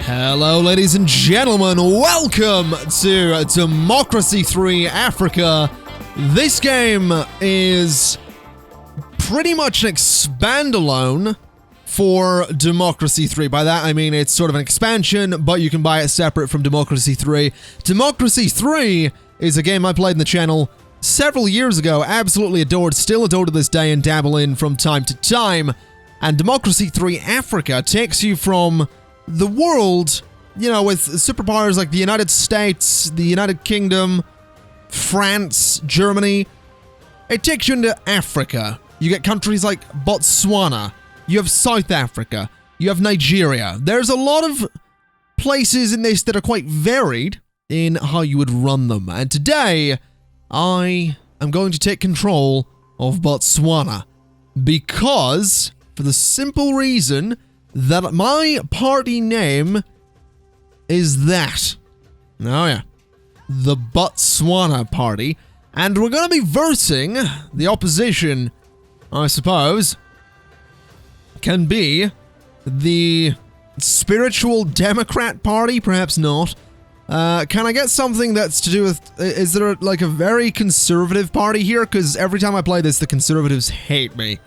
Hello, ladies and gentlemen. Welcome to Democracy 3 Africa. This game is pretty much an expandalone for Democracy 3. By that, I mean it's sort of an expansion, but you can buy it separate from Democracy 3. Democracy 3 is a game I played in the channel several years ago, absolutely adored, still adored to this day, and dabble in from time to time. And Democracy 3 Africa takes you from the world, you know, with superpowers like the United States, the United Kingdom, France, Germany. It takes you into Africa. You get countries like Botswana. You have South Africa. You have Nigeria. There's a lot of places in this that are quite varied in how you would run them. And today, I am going to take control of Botswana because, for the simple reason that my party name is that. Oh yeah. The Botswana Party. And we're going to be versing the opposition, I suppose, can be the Spiritual Democrat Party, perhaps not. Can I get something that's to do with, is there like a very conservative party here? Because every time I play this, the conservatives hate me.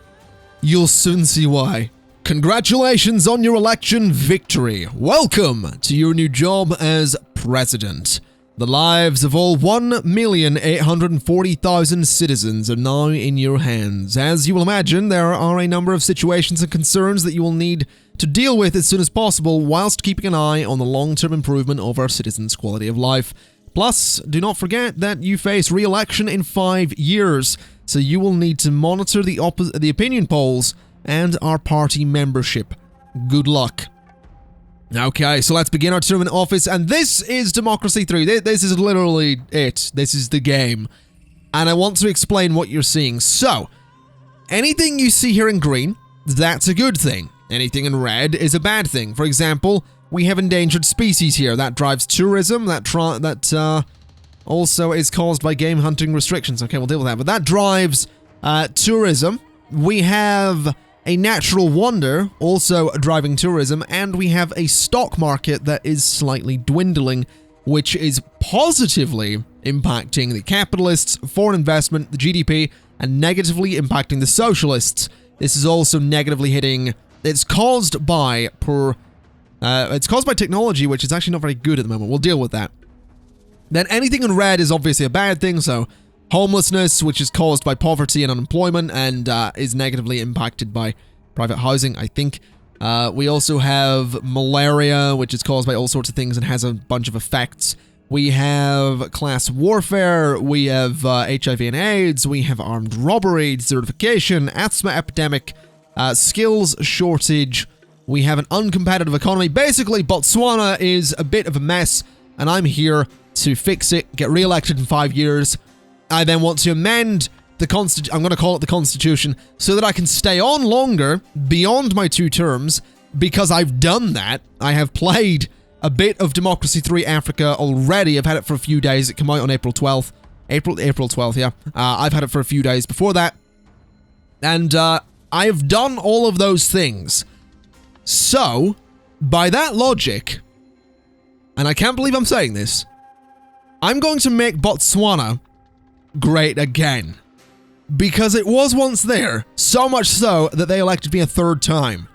You'll soon see why. Congratulations on your election victory. Welcome to your new job as president. The lives of all 1,840,000 citizens are now in your hands. As you will imagine, there are a number of situations and concerns that you will need to deal with as soon as possible, whilst keeping an eye on the long-term improvement of our citizens' quality of life. Plus, do not forget that you face re-election in 5 years, so you will need to monitor the opinion polls and our party membership. Good luck. Okay, so let's begin our term in office, and this is Democracy 3. This is literally it. This is the game. And I want to explain what you're seeing. So, anything you see here in green, that's a good thing. Anything in red is a bad thing. For example, we have endangered species here. That drives tourism. That also is caused by game hunting restrictions. Okay, we'll deal with that. But that drives tourism. We have a natural wonder, also driving tourism, and we have a stock market that is slightly dwindling, which is positively impacting the capitalists, foreign investment, the GDP, and negatively impacting the socialists. This is also negatively hitting. It's caused by technology, which is actually not very good at the moment. We'll deal with that. Then anything in red is obviously a bad thing, so homelessness, which is caused by poverty and unemployment, and is negatively impacted by private housing, I think. We also have malaria, which is caused by all sorts of things and has a bunch of effects. We have class warfare, we have HIV and AIDS, we have armed robbery, desertification, asthma epidemic, skills shortage, we have an uncompetitive economy. Basically, Botswana is a bit of a mess, and I'm here to fix it, get re-elected in 5 years. I then want to amend the Constitution, I'm going to call it the Constitution, so that I can stay on longer, beyond my 2 terms, because I've done that. I have played a bit of Democracy 3 Africa already. I've had it for a few days. It came out on April 12th. April 12th, yeah. I've had it for a few days before that. And I have done all of those things. So, by that logic, and I can't believe I'm saying this, I'm going to make Botswana great again. Because it was once there, so much so that they elected me a 3rd time.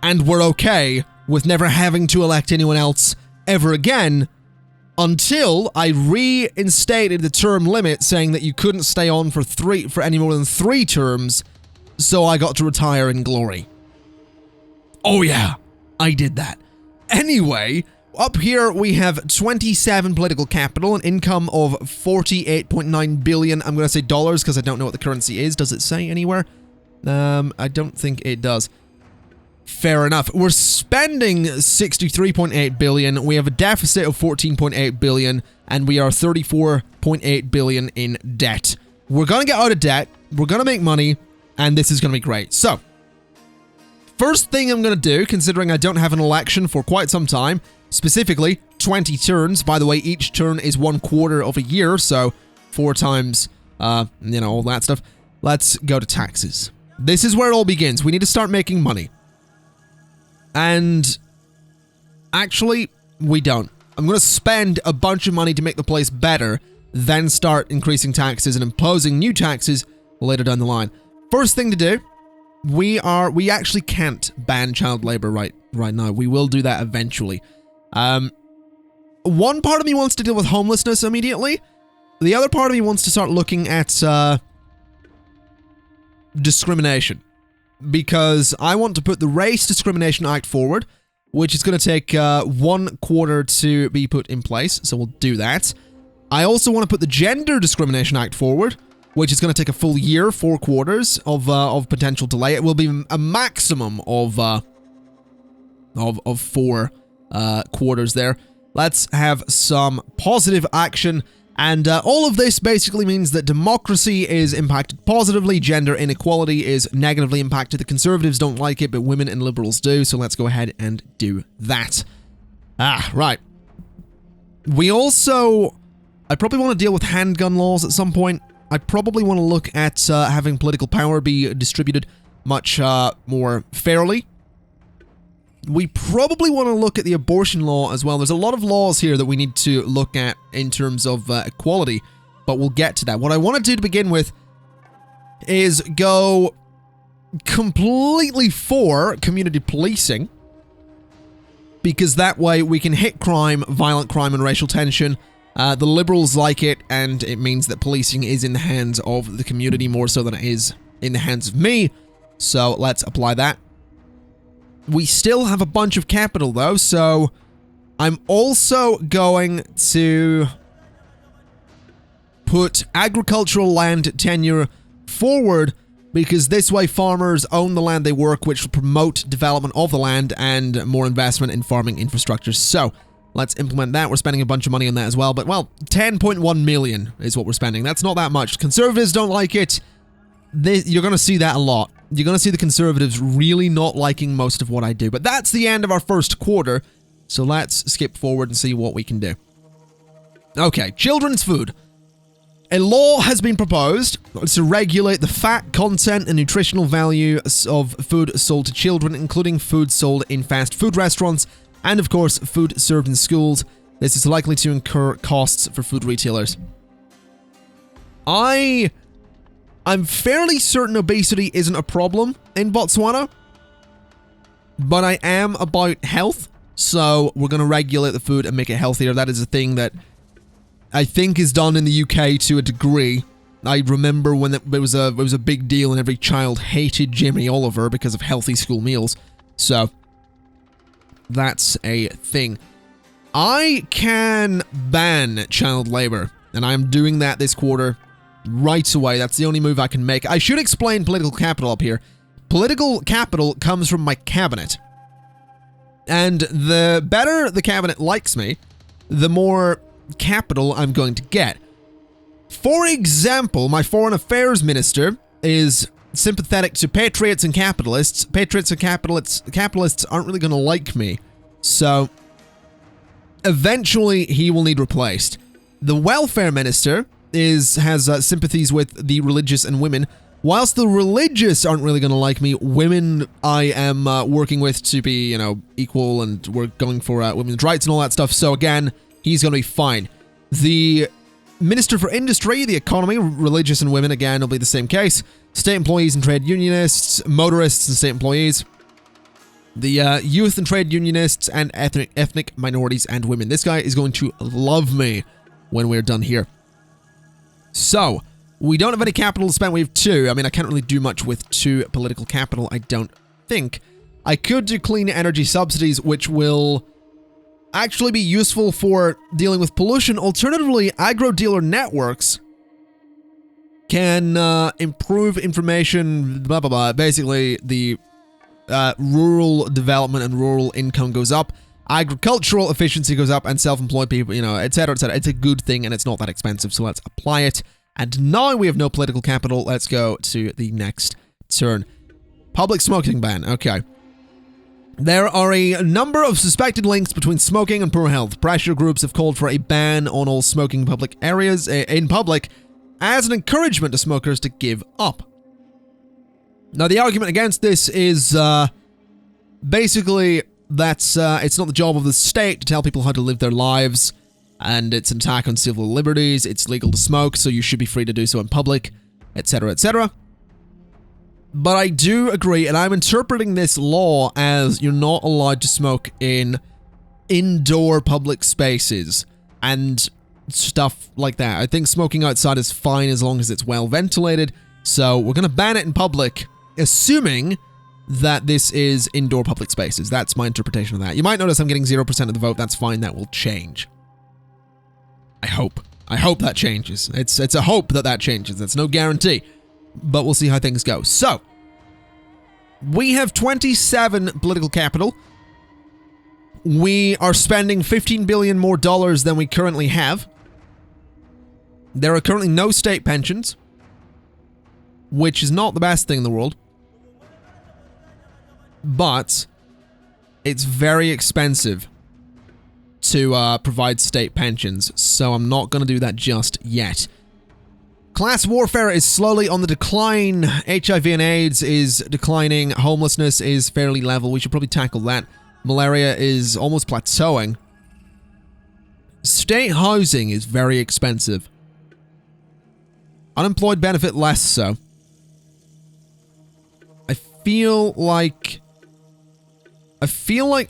And we're okay with never having to elect anyone else ever again, until I reinstated the term limit, saying that you couldn't stay on for any more than 3 terms, so I got to retire in glory. Oh yeah, I did that. Anyway, up here we have 27 political capital, an income of 48.9 billion. I'm going to say dollars because I don't know what the currency is. Does it say anywhere? I don't think it does. Fair enough. We're spending 63.8 billion. We have a deficit of 14.8 billion, and we are 34.8 billion in debt. We're going to get out of debt. We're going to make money, and this is going to be great. So, first thing I'm going to do, considering I don't have an election for quite some time, specifically 20 turns. By the way, each turn is 1/4 of a year, so 4 times, all that stuff. Let's go to taxes. This is where it all begins. We need to start making money. And Actually, we don't. I'm going to spend a bunch of money to make the place better, then start increasing taxes and imposing new taxes later down the line. First thing to do, we actually can't ban child labor right now. We will do that eventually. One part of me wants to deal with homelessness immediately. The other part of me wants to start looking at discrimination, because I want to put the Race Discrimination Act forward, which is going to take 1 quarter to be put in place, so we'll do that. I also want to put the Gender Discrimination Act forward, which is going to take a full year, 4 quarters of potential delay. It will be a maximum of 4 quarters there. Let's have some positive action. And all of this basically means that democracy is impacted positively, gender inequality is negatively impacted. The Conservatives don't like it, but women and liberals do, so let's go ahead and do that. Right. We also... I probably want to deal with handgun laws at some point. I probably want to look at having political power be distributed much more fairly. We probably want to look at the abortion law as well. There's a lot of laws here that we need to look at in terms of equality, but we'll get to that. What I want to do to begin with is go completely for community policing, because that way we can hit crime, violent crime, and racial tension. The Liberals like it, and it means that policing is in the hands of the community more so than it is in the hands of me. So let's apply that. We still have a bunch of capital though, so I'm also going to put agricultural land tenure forward, because this way farmers own the land they work, which will promote development of the land and more investment in farming infrastructure. So let's implement that. We're spending a bunch of money on that as well, but well, 10.1 million is what we're spending. That's not that much. Conservatives don't like it. You're going to see that a lot. You're going to see the Conservatives really not liking most of what I do. But that's the end of our first quarter, so let's skip forward and see what we can do. Okay, children's food. A law has been proposed to regulate the fat content and nutritional value of food sold to children, including food sold in fast food restaurants and, of course, food served in schools. This is likely to incur costs for food retailers. I'm fairly certain obesity isn't a problem in Botswana, but I am about health, so we're going to regulate the food and make it healthier. That is a thing that I think is done in the UK to a degree. I remember when it was a big deal and every child hated Jimmy Oliver because of healthy school meals. So that's a thing. I can ban child labor, and I'm doing that this quarter. Right away. That's the only move I can make. I should explain political capital up here. Political capital comes from my cabinet. And the better the cabinet likes me, the more capital I'm going to get. For example, my foreign affairs minister is sympathetic to patriots and capitalists. Patriots and capitalists aren't really going to like me. So eventually he will need replaced. The welfare minister has sympathies with the religious and women. Whilst the religious aren't really going to like me, women I am working with to be, equal, and we're going for women's rights and all that stuff. So again, he's going to be fine. The Minister for Industry, the economy, religious and women, again, will be the same case. State employees and trade unionists, motorists and state employees. The youth and trade unionists and ethnic minorities and women. This guy is going to love me when we're done here. So, we don't have any capital to spend. We have 2. I mean, I can't really do much with 2 political capital, I don't think. I could do clean energy subsidies, which will actually be useful for dealing with pollution. Alternatively, agro-dealer networks can improve information, blah, blah, blah. Basically, the rural development and rural income goes up. Agricultural efficiency goes up, and self-employed people, etc., etc. It's a good thing, and it's not that expensive, so let's apply it. And now we have no political capital. Let's go to the next turn. Public smoking ban. Okay. There are a number of suspected links between smoking and poor health. Pressure groups have called for a ban on all smoking in public areas in public as an encouragement to smokers to give up. Now, the argument against this is basically that's it's not the job of the state to tell people how to live their lives, and it's an attack on civil liberties. It's legal to smoke, so you should be free to do so in public, etc., etc. But I do agree, and I'm interpreting this law as you're not allowed to smoke in indoor public spaces and stuff like that. I think smoking outside is fine as long as it's well ventilated, so we're going to ban it in public, assuming that this is indoor public spaces. That's my interpretation of that. You might notice I'm getting 0% of the vote. That's fine. That will change. I hope. I hope that changes. It's a hope that that changes. That's no guarantee. But we'll see how things go. So, we have 27 political capital. We are spending $15 billion more than we currently have. There are currently no state pensions, which is not the best thing in the world. But it's very expensive to provide state pensions, so I'm not going to do that just yet. Class warfare is slowly on the decline. HIV and AIDS is declining. Homelessness is fairly level. We should probably tackle that. Malaria is almost plateauing. State housing is very expensive. Unemployed benefit less so. I feel like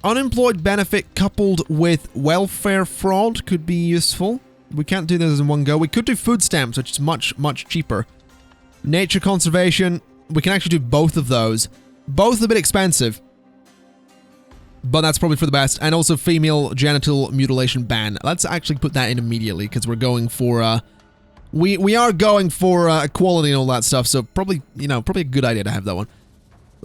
unemployed benefit coupled with welfare fraud could be useful. We can't do this in one go. We could do food stamps, which is much, much cheaper. Nature conservation, we can actually do both of those. Both a bit expensive, but that's probably for the best. And also female genital mutilation ban. Let's actually put that in immediately, because we're going for, we are going for equality and all that stuff, so probably, probably a good idea to have that one.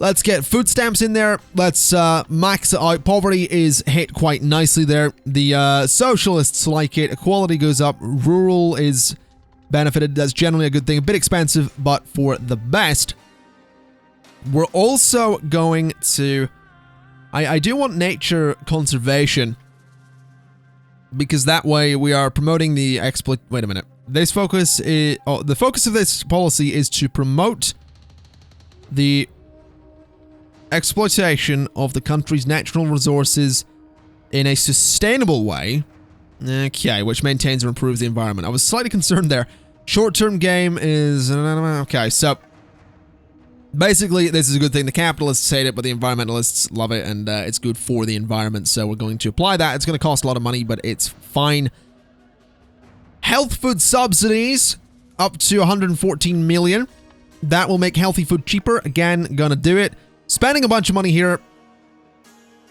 Let's get food stamps in there. Let's max it out. Poverty is hit quite nicely there. The socialists like it. Equality goes up. Rural is benefited. That's generally a good thing. A bit expensive, but for the best. We're also going to... I do want nature conservation, because that way we are promoting the exploit... Wait a minute. This focus is... Oh, the focus of this policy is to promote the exploitation of the country's natural resources in a sustainable way. Okay, which maintains or improves the environment. I was slightly concerned there. Short-term game is... Okay, so... Basically, this is a good thing. The capitalists hate it, but the environmentalists love it, and it's good for the environment, so we're going to apply that. It's going to cost a lot of money, but it's fine. Health food subsidies, up to 114 million. That will make healthy food cheaper. Again, gonna do it. Spending a bunch of money here.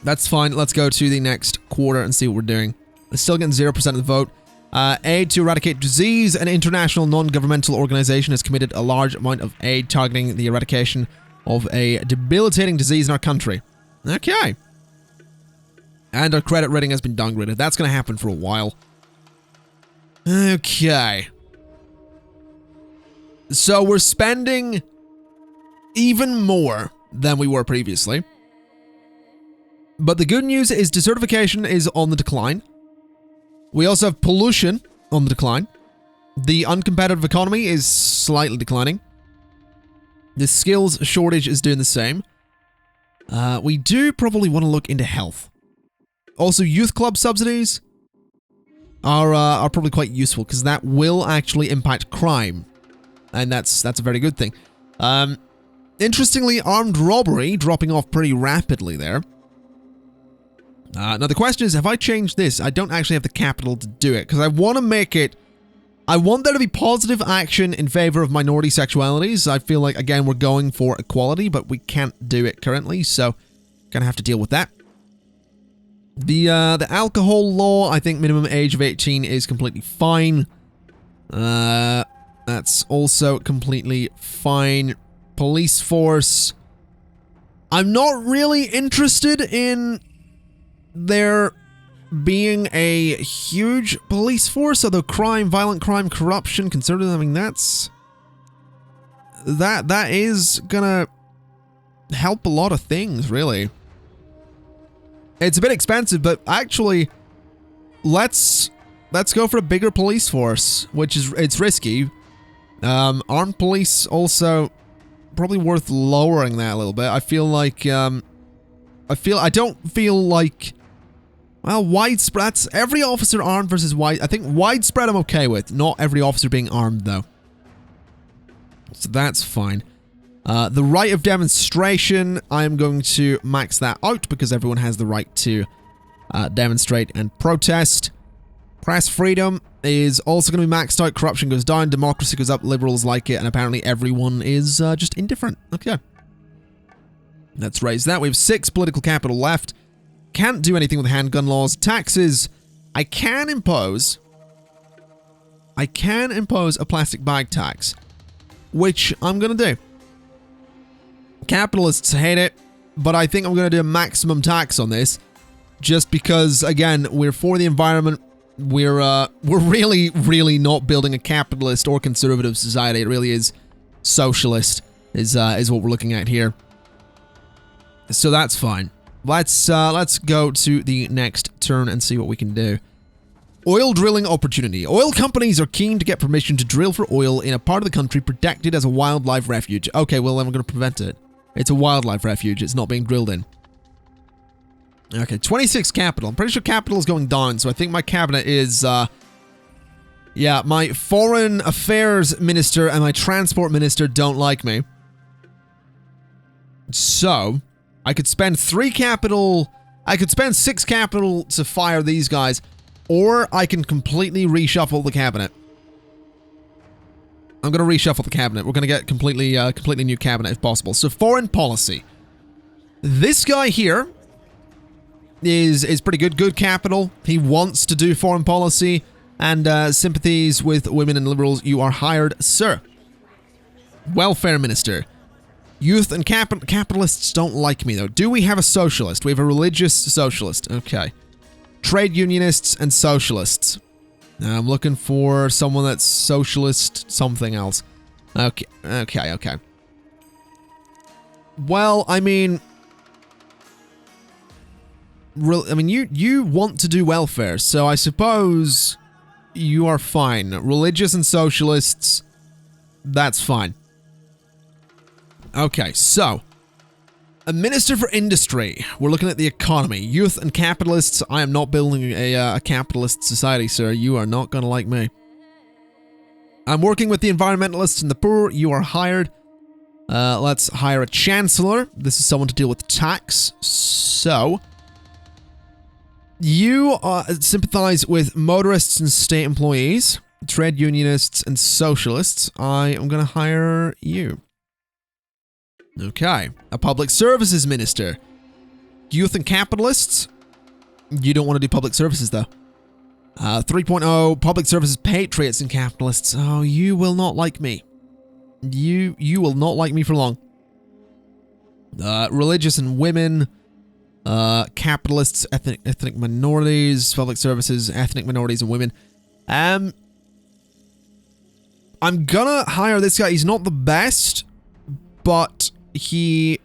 That's fine. Let's go to the next quarter and see what we're doing. We're still getting 0% of the vote. Aid to eradicate disease. An international non-governmental organization has committed a large amount of aid targeting the eradication of a debilitating disease in our country. Okay. And our credit rating has been downgraded. That's going to happen for a while. Okay. So we're spending even more than we were previously. But the good news is desertification is on the decline. We also have pollution on the decline. The uncompetitive economy is slightly declining. The skills shortage is doing the same. We do probably want to look into health. Also, youth club subsidies are probably quite useful, because that will actually impact crime. And that's a very good thing. Interestingly, armed robbery dropping off pretty rapidly there. Now the question is, have I changed this? I don't actually have the capital to do it, because I want to make it... I want there to be positive action in favor of minority sexualities. I feel like, again, we're going for equality, but we can't do it currently, so gonna have to deal with that. The alcohol law, I think minimum age of 18 is completely fine. That's also completely fine. Police force. I'm not really interested in there being a huge police force, although crime, violent crime, corruption, conservative, I mean, that's... That is gonna help a lot of things, really. It's a bit expensive, but actually, let's go for a bigger police force, which is, it's risky. Armed police also probably worth lowering that a little bit. I feel like, I don't feel like, well, widespread, that's every officer armed versus wide. I think widespread I'm okay with. Not every officer being armed, though. So that's fine. The right of demonstration, I'm going to max that out because everyone has the right to demonstrate and protest. Press freedom is also going to be maxed out. Corruption goes down, democracy goes up, liberals like it, and apparently everyone is just indifferent. Okay. Let's raise that. We have 6 political capital left. Can't do anything with handgun laws. Taxes, I can impose a plastic bag tax, which I'm going to do. Capitalists hate it, but I think I'm going to do a maximum tax on this, just because, again, we're for the environment. We're really, really not building a capitalist or conservative society. It really is socialist, is what we're looking at here. So that's fine. Let's go to the next turn and see what we can do. Oil drilling opportunity. Oil companies are keen to get permission to drill for oil in a part of the country protected as a wildlife refuge. Okay, well then we're going to prevent it. It's a wildlife refuge. It's not being drilled in. Okay, 26 capital. I'm pretty sure capital is going down, so I think my cabinet is, yeah, my foreign affairs minister and my transport minister don't like me. So, I could spend 3 capital, I could spend 6 capital to fire these guys, or I can completely reshuffle the cabinet. I'm going to reshuffle the cabinet. We're going to get completely new cabinet if possible. So, foreign policy. This guy here is pretty good. Good capital. He wants to do foreign policy and sympathies with women and liberals. You are hired, sir. Welfare minister. Youth and capitalists don't like me, though. Do we have a socialist? We have a religious socialist. Okay. Trade unionists and socialists. Now, I'm looking for someone that's socialist something else. Okay. Well, I mean... you want to do welfare, so I suppose you are fine. Religious and socialists, that's fine. Okay, so, a minister for industry. We're looking at the economy. Youth and capitalists. I am not building a capitalist society, sir. You are not going to like me. I'm working with the environmentalists and the poor. You are hired. Let's hire a chancellor. This is someone to deal with tax. So, you sympathize with motorists and state employees, trade unionists and socialists. I am going to hire you. Okay. A public services minister. Youth and capitalists. You don't want to do public services, though. 3.0, public services patriots and capitalists. Oh, you will not like me. You will not like me for long. Religious and women. Capitalists, ethnic minorities, public services, ethnic minorities and women. I'm gonna hire this guy. He's not the best, but he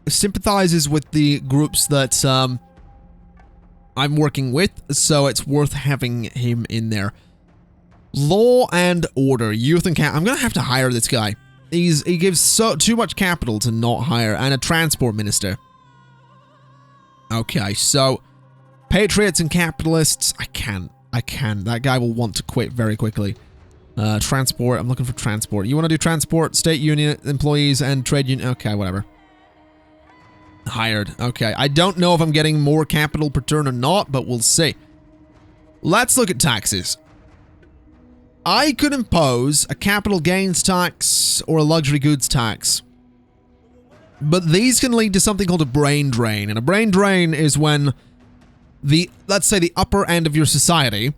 sympathizes with the groups that I'm working with, so it's worth having him in there. Law and order, youth and I'm gonna have to hire this guy. He gives too much capital to not hire, and a transport minister. Okay, so patriots and capitalists, I can. That guy will want to quit very quickly. Transport, I'm looking for transport. You want to do transport, state union employees, and trade union? Okay, whatever. Hired. Okay, I don't know if I'm getting more capital per turn or not, but we'll see. Let's look at taxes. I could impose a capital gains tax or a luxury goods tax. But these can lead to something called a brain drain. And a brain drain is when let's say the upper end of your society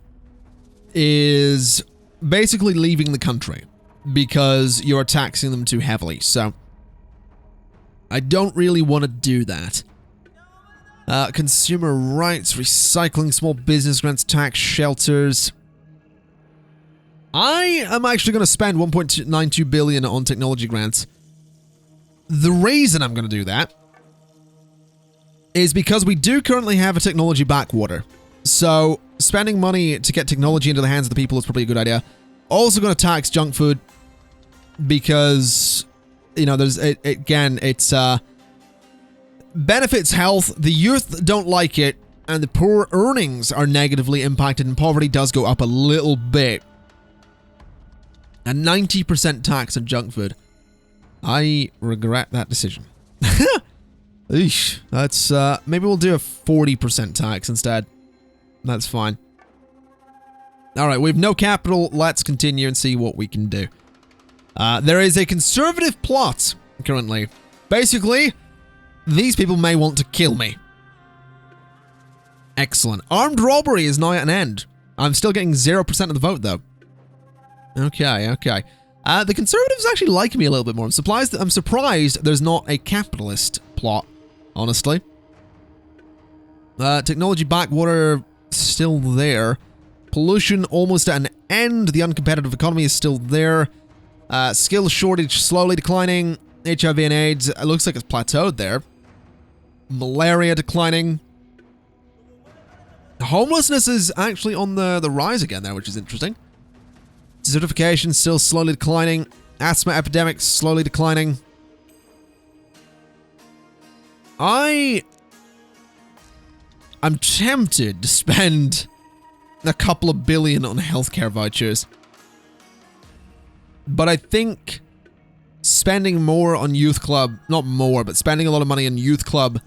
is basically leaving the country because you're taxing them too heavily. So I don't really want to do that. Consumer rights, recycling, small business grants, tax shelters. I am actually going to spend 1.92 billion on technology grants. The reason I'm going to do that is because we do currently have a technology backwater. So spending money to get technology into the hands of the people is probably a good idea. Also going to tax junk food because, you know, there's, it's benefits health, the youth don't like it, and the poor earnings are negatively impacted, and poverty does go up a little bit. A 90% tax on junk food. I regret that decision. Eesh, that's, maybe we'll do a 40% tax instead. That's fine. Alright, we have no capital. Let's continue and see what we can do. There is a conservative plot currently. Basically, these people may want to kill me. Excellent. Armed robbery is now at an end. I'm still getting 0% of the vote, though. Okay, okay. The Conservatives actually like me a little bit more. I'm surprised there's not a capitalist plot, honestly. Technology backwater still there. Pollution almost at an end. The uncompetitive economy is still there. Skill shortage slowly declining. HIV and AIDS, it looks like it's plateaued there. Malaria declining. Homelessness is actually on the rise again there, which is interesting. Certification still slowly declining. Asthma epidemic slowly declining. I'm tempted to spend a couple of billion on healthcare vouchers. But I think spending more on youth club, not more, but spending a lot of money on youth club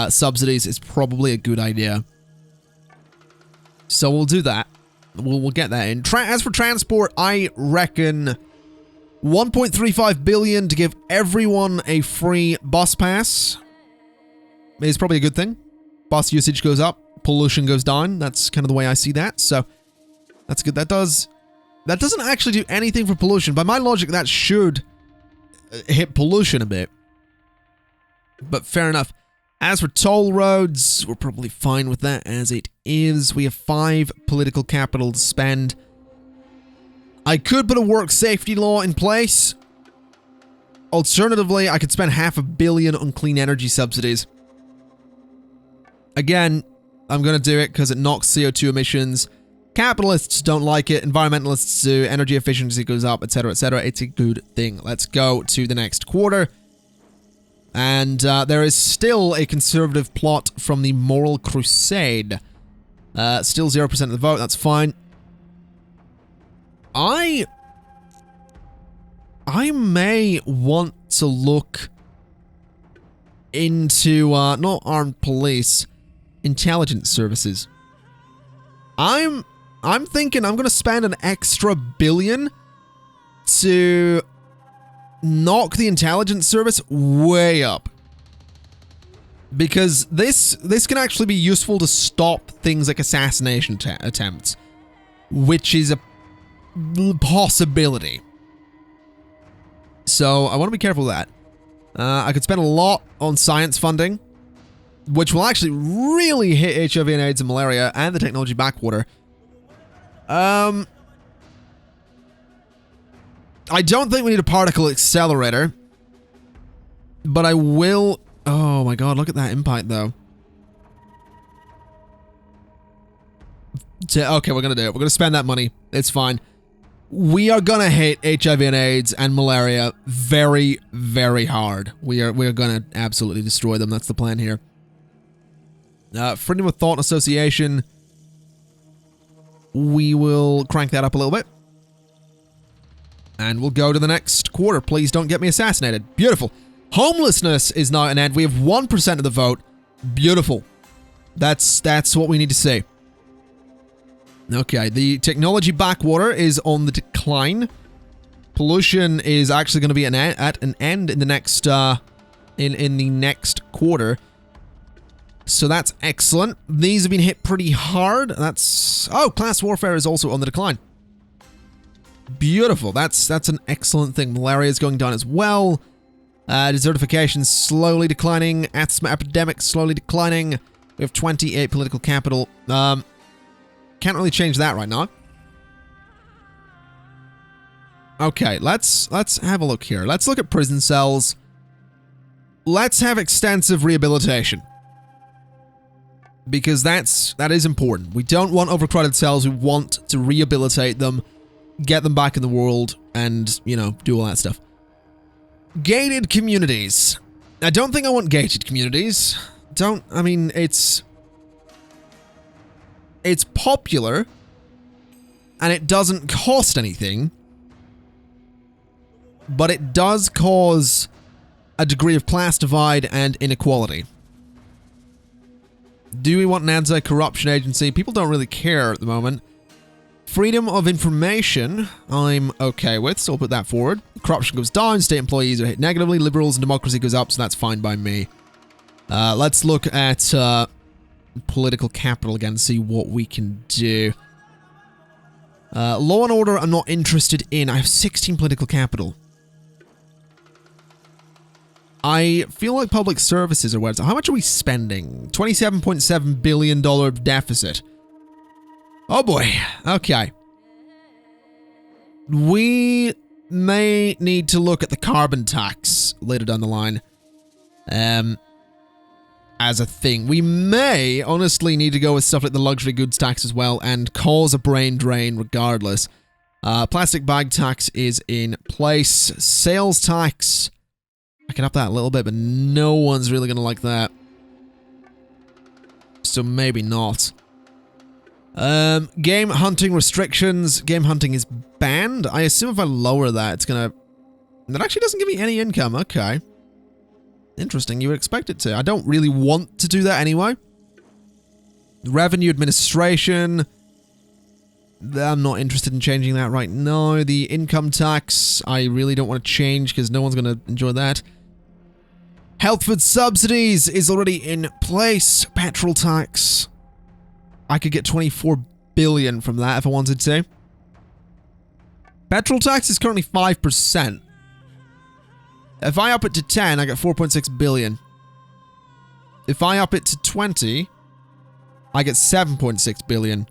subsidies is probably a good idea. So we'll do that. We'll get that in. As for transport, I reckon 1.35 billion to give everyone a free bus pass is probably a good thing. Bus usage goes up, pollution goes down. That's kind of the way I see that. So that's good. That doesn't actually do anything for pollution. By my logic, that should hit pollution a bit. But fair enough. As for toll roads, we're probably fine with that as it is. We have 5 political capital to spend. I could put a work safety law in place. Alternatively, I could spend $500 million on clean energy subsidies. Again, I'm going to do it because it knocks CO2 emissions. Capitalists don't like it. Environmentalists do. Energy efficiency goes up, etc., etc. It's a good thing. Let's go to the next quarter. And there is still a conservative plot from the Moral Crusade. Still 0% of the vote. That's fine. I may want to look into not armed police, intelligence services. I'm thinking I'm going to spend an extra billion to knock the intelligence service way up. Because this can actually be useful to stop things like assassination attempts, which is a possibility. So I want to be careful with that. I could spend a lot on science funding, which will actually really hit HIV and AIDS and malaria and the technology backwater. I don't think we need a particle accelerator, but I will... Oh my god, look at that impact, though. Okay, we're gonna do it. We're gonna spend that money. It's fine. We are gonna hit HIV and AIDS and malaria very, very hard. We're gonna absolutely destroy them. That's the plan here. Freedom of thought and association. We will crank that up a little bit. And we'll go to the next quarter. Please don't get me assassinated. Beautiful. Homelessness is now an end. We have 1% of the vote. Beautiful. That's what we need to see. Okay, the technology backwater is on the decline. Pollution is actually going to be at an end in the next in the next quarter. So that's excellent. These have been hit pretty hard. Oh, class warfare is also on the decline. Beautiful. That's an excellent thing. Malaria is going down as well. Desertification slowly declining. Asthma epidemic slowly declining. We have 28 political capital. Can't really change that right now. Okay, let's have a look here. Let's look at prison cells. Let's have extensive rehabilitation. Because that is important. We don't want overcrowded cells. We want to rehabilitate them, get them back in the world, and, you know, do all that stuff. Gated communities. I don't think I want gated communities. I mean, it's popular, and it doesn't cost anything, but it does cause a degree of class divide and inequality. Do we want an anti-corruption agency? People don't really care at the moment. Freedom of information, I'm okay with, so I'll put that forward. Corruption goes down, state employees are hit negatively, liberals and democracy goes up, so that's fine by me. Let's look at political capital again, see what we can do. Law and order I'm not interested in. I have 16 political capital. I feel like public services are where it's... How much are we spending? $27.7 billion deficit. Oh boy. Okay. We may need to look at the carbon tax later down the line. As a thing. We may honestly need to go with stuff like the luxury goods tax as well and cause a brain drain regardless. Plastic bag tax is in place. Sales tax. I can up that a little bit, but no one's really going to like that. So maybe not. Game hunting restrictions. Game hunting is banned. I assume if I lower that, it's gonna... That actually doesn't give me any income. Okay. Interesting. You would expect it to. I don't really want to do that anyway. Revenue administration. I'm not interested in changing that right now. The income tax, I really don't want to change because no one's going to enjoy that. Health food subsidies is already in place. Petrol tax. I could get 24 billion from that if I wanted to. Petrol tax is currently 5%. If I up it to 10, I get 4.6 billion. If I up it to 20, I get 7.6 billion.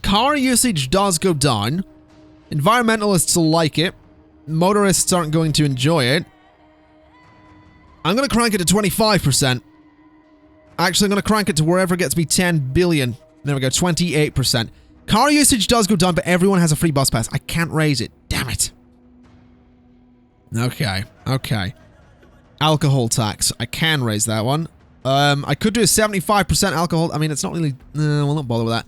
Car usage does go down. Environmentalists will like it. Motorists aren't going to enjoy it. I'm going to crank it to 25%. Actually, I'm going to crank it to wherever gets me 10 billion. There we go, 28%. Car usage does go down, but everyone has a free bus pass. I can't raise it. Damn it. Okay, okay. Alcohol tax. I can raise that one. I could do a 75% alcohol. I mean, it's not really... we'll not bother with that.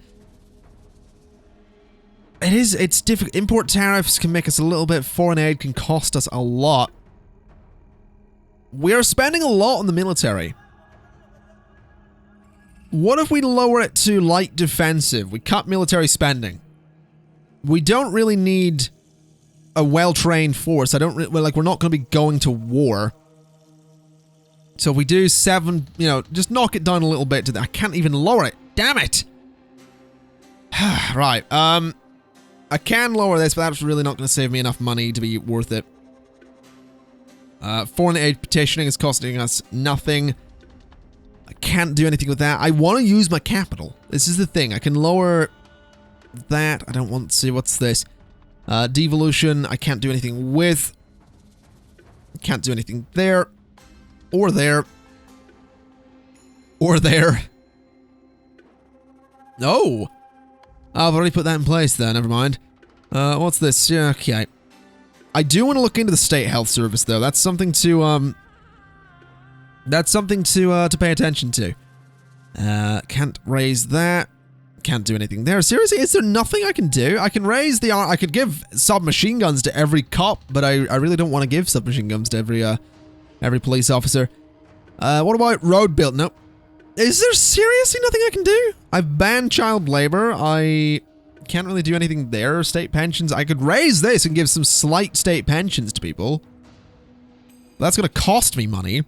It's difficult. Import tariffs can make us a little bit. Foreign aid can cost us a lot. We're spending a lot on the military. What if we lower it to light defensive? We cut military spending. We don't really need a well-trained force. We're not going to be going to war. So if we do 7, just knock it down a little bit I can't even lower it. Damn it. Right. I can lower this, but that's really not going to save me enough money to be worth it. Foreign aid petitioning is costing us nothing. I can't do anything with that. I want to use my capital. This is the thing. I can lower that. I don't want to. What's this? Devolution. I can't do anything with. Can't do anything there. Or there. Or there. No. I've already put that in place there. Never mind. What's this? Yeah, okay. I do want to look into the state health service, though. That's something to, pay attention to. Can't raise that. Can't do anything there. Seriously, is there nothing I can do? I can raise the... I could give submachine guns to every cop, but I really don't want to give submachine guns to every police officer. What about road build? Nope. Is there seriously nothing I can do? I've banned child labor. I can't really do anything there. State pensions. I could raise this and give some slight state pensions to people. That's going to cost me money.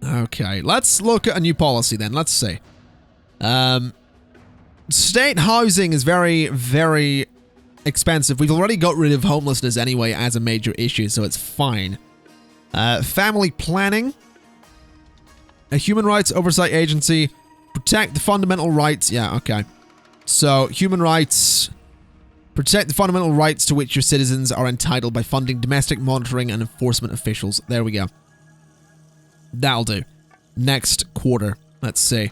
Okay, let's look at a new policy then. Let's see. State housing is very, very expensive. We've already got rid of homelessness anyway as a major issue, so it's fine. Family planning. A human rights oversight agency. Protect the fundamental rights. Yeah, okay. So, human rights. Protect the fundamental rights to which your citizens are entitled by funding domestic monitoring and enforcement officials. There we go. That'll do. Next quarter. Let's see.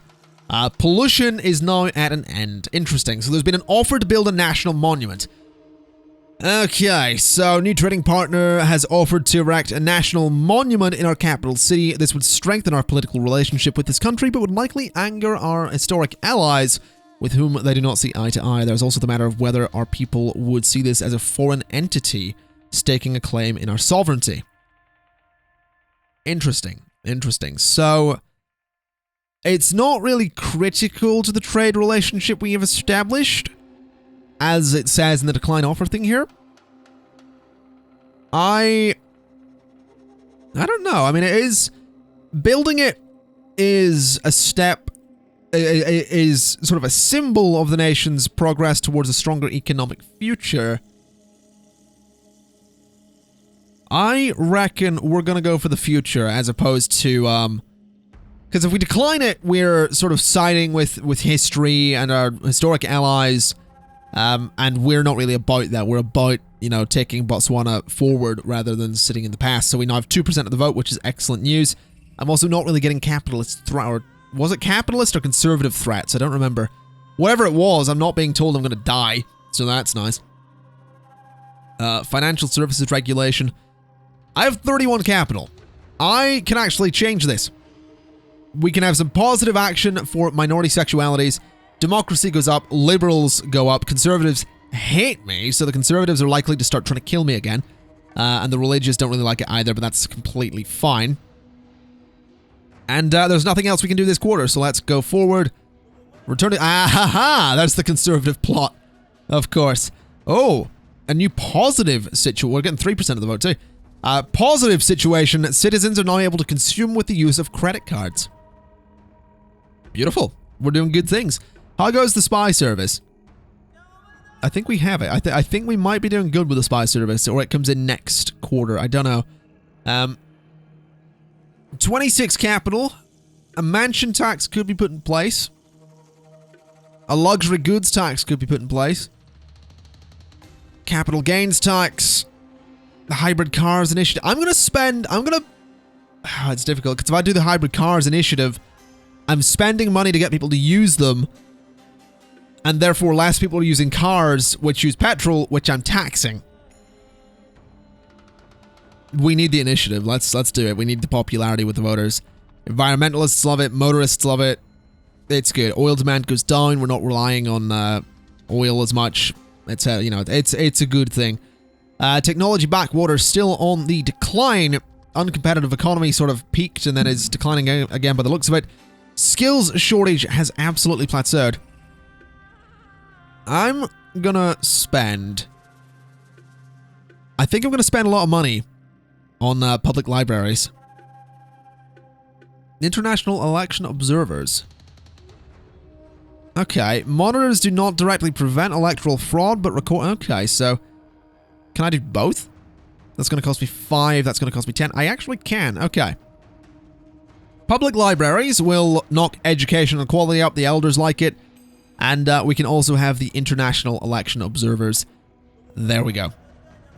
Pollution is now at an end. Interesting. So there's been an offer to build a national monument. Okay, so new trading partner has offered to erect a national monument in our capital city. This would strengthen our political relationship with this country, but would likely anger our historic allies with whom they do not see eye to eye. There's also the matter of whether our people would see this as a foreign entity staking a claim in our sovereignty. Interesting. So, it's not really critical to the trade relationship we have established, as it says in the decline offer thing here. I don't know. I mean, it is... Building it is a step... is sort of a symbol of the nation's progress towards a stronger economic future. I reckon we're gonna go for the future as opposed to, because if we decline it, we're sort of siding with history and our historic allies, and we're not really about that. We're about, you know, taking Botswana forward rather than sitting in the past. So we now have 2% of the vote, which is excellent news. I'm also not really getting capitalist threat, or was it capitalist or conservative threats? I don't remember. Whatever it was, I'm not being told I'm gonna die, so that's nice. Financial services regulation. I have 31 capital. I can actually change this. We can have some positive action for minority sexualities. Democracy goes up, liberals go up, conservatives hate me, so the conservatives are likely to start trying to kill me again. And the religious don't really like it either, but that's completely fine. And there's nothing else we can do this quarter, so let's go forward. Return to... That's the conservative plot. Of course. Oh, a new positive situation. We're getting 3% of the vote too. Positive situation. Citizens are now able to consume with the use of credit cards. Beautiful. We're doing good things. How goes the spy service? I think we have it. I think we might be doing good with the spy service, or it comes in next quarter. I don't know. 26 capital. A mansion tax could be put in place. A luxury goods tax could be put in place. Capital gains tax. The hybrid cars initiative. It's difficult, because if I do the hybrid cars initiative, I'm spending money to get people to use them, and therefore less people are using cars, which use petrol, which I'm taxing. We need the initiative. Let's do it. We need the popularity with the voters. Environmentalists love it. Motorists love it. It's good. Oil demand goes down. We're not relying on oil as much. It's it's a good thing. Technology backwater still on the decline. Uncompetitive economy sort of peaked and then is declining again by the looks of it. Skills shortage has absolutely plateaued. I'm gonna spend... I think I'm gonna spend a lot of money on public libraries. International election observers. Okay, monitors do not directly prevent electoral fraud, but record... Okay, so... Can I do both? That's going to cost me 5, that's going to cost me 10. I actually can, okay. Public libraries will knock education and quality up, the elders like it, and we can also have the international election observers. There we go.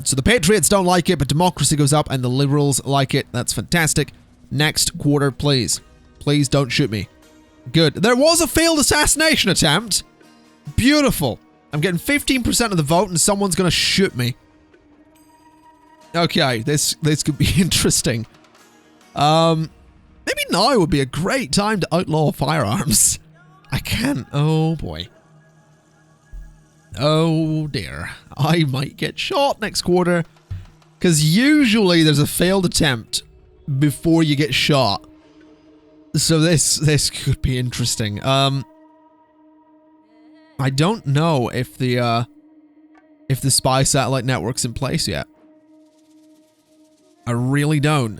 So the patriots don't like it, but democracy goes up and the liberals like it. That's fantastic. Next quarter, please. Please don't shoot me. Good. There was a failed assassination attempt. Beautiful. I'm getting 15% of the vote and someone's going to shoot me. Okay, this could be interesting. Maybe now would be a great time to outlaw firearms. I can. Oh boy. Oh dear. I might get shot next quarter. Because usually there's a failed attempt before you get shot. So this could be interesting. I don't know if the spy satellite network's in place yet. I really don't.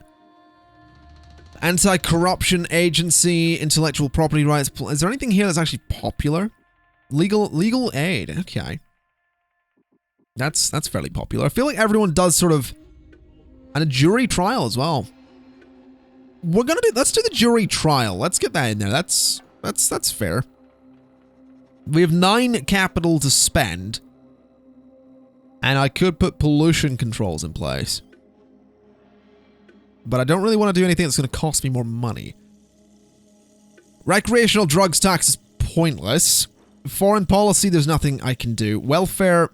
Anti-corruption agency, intellectual property rights. Is there anything here that's actually popular? Legal aid. Okay. That's fairly popular. I feel like everyone does sort of... And a jury trial as well. We're gonna do... Let's do the jury trial. Let's get that in there. That's fair. We have 9 capital to spend. And I could put pollution controls in place. But I don't really want to do anything that's going to cost me more money. Recreational drugs tax is pointless. Foreign policy, there's nothing I can do. Welfare...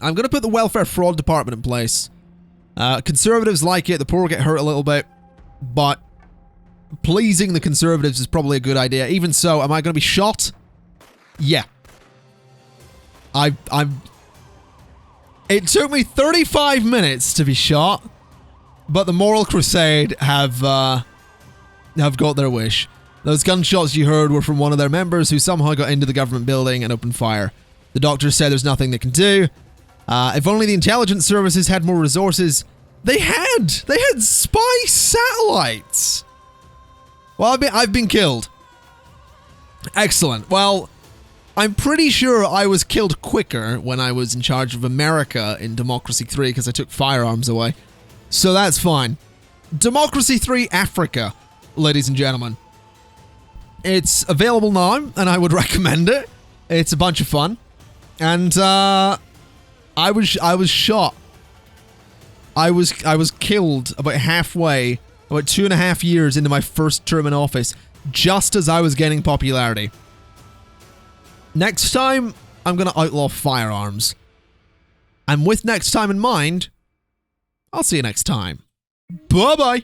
I'm going to put the welfare fraud department in place. Conservatives like it. The poor get hurt a little bit. But pleasing the conservatives is probably a good idea. Even so, am I going to be shot? Yeah. It took me 35 minutes to be shot. But the Moral Crusade have got their wish. Those gunshots you heard were from one of their members who somehow got into the government building and opened fire. The doctors said there's nothing they can do. If only the intelligence services had more resources. They had spy satellites. Well, I've been killed. Excellent. Well, I'm pretty sure I was killed quicker when I was in charge of America in Democracy 3 because I took firearms away. So that's fine. Democracy 3 Africa, ladies and gentlemen. It's available now, and I would recommend it. It's a bunch of fun. And I was shot. I was killed about halfway, about 2.5 years into my first term in office, just as I was gaining popularity. Next time, I'm going to outlaw firearms. And with next time in mind, I'll see you next time. Bye-bye.